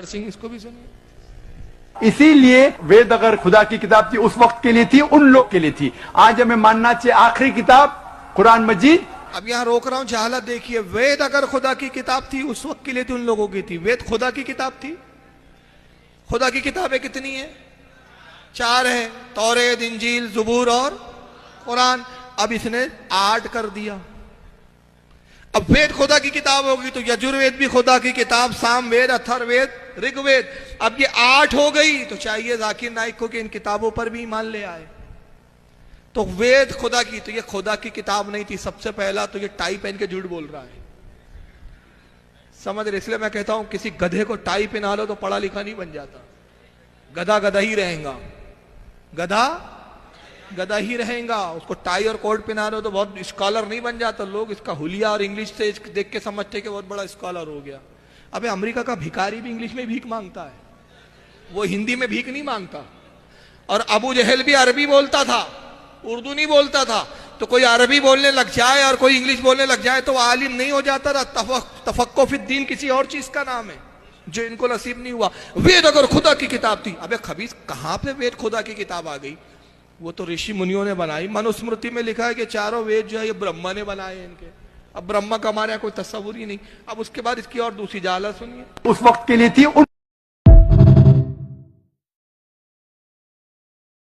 सिंह, इसको भी सुनिए। इसीलिए वेद अगर खुदा की किताब थी उस वक्त के लिए थी, उन लोग के लिए थी। आज हमें मानना चाहिए आखिरी किताब कुरान मजीद। अब यहां रोक रहा हूं, जहालत देखिए। वेद अगर खुदा की किताब थी उस वक्त के लिए थी, उन लोगों की थी। वेद खुदा की किताब थी। खुदा की किताबें कितनी है? 4 है, तौरेत, इंजील, ज़बूर और कुरान। अब इसने 8 कर दिया। अब वेद खुदा की किताब होगी तो यजुर्वेद भी खुदा की किताब, सामवेद, अथर्ववेद, ऋग्वेद। अब ये 8 हो गई तो चाहिए जाकिर नाइक को कि इन किताबों पर भी ईमान ले आए। तो वेद खुदा की, तो ये खुदा की किताब नहीं थी। सबसे पहला तो ये टाई पहन के झूठ बोल रहा है, समझ रहे? इसलिए मैं कहता हूं किसी गधे को टाई पहना लो तो पढ़ा लिखा नहीं बन जाता, गधा गधा ही रहेगा। गधा गधा ही रहेगा। उसको टाई और कोट पहना रहे हो तो बहुत स्कॉलर नहीं बन जाता। लोग इसका हुलिया और इंग्लिश से देख के समझते कि बहुत बड़ा स्कॉलर हो गया। अबे अमेरिका का भिखारी भी इंग्लिश में भीख मांगता है, वो हिंदी में भीख नहीं मांगता। और अबू जहल भी अरबी बोलता था, उर्दू नहीं बोलता था। तो कोई अरबी बोलने लग जाए और कोई इंग्लिश बोलने लग जाए तो आलिम नहीं हो जाता। तफक्को फिद्दीन किसी और चीज का नाम है, जो इनको नसीब नहीं हुआ। वेद अगर खुदा की किताब थी, अबे खबीस कहां पे वेद खुदा की किताब आ गई? वो तो ऋषि मुनियों ने बनाई। मनुस्मृति में लिखा है कि 4 वेद जो है ये ब्रह्मा ने बनाए हैं इनके। अब ब्रह्मा का हमारे यहाँ कोई तस्वुर ही नहीं। अब उसके बाद इसकी और दूसरी जाला सुनिए। उस वक्त के लिए थी।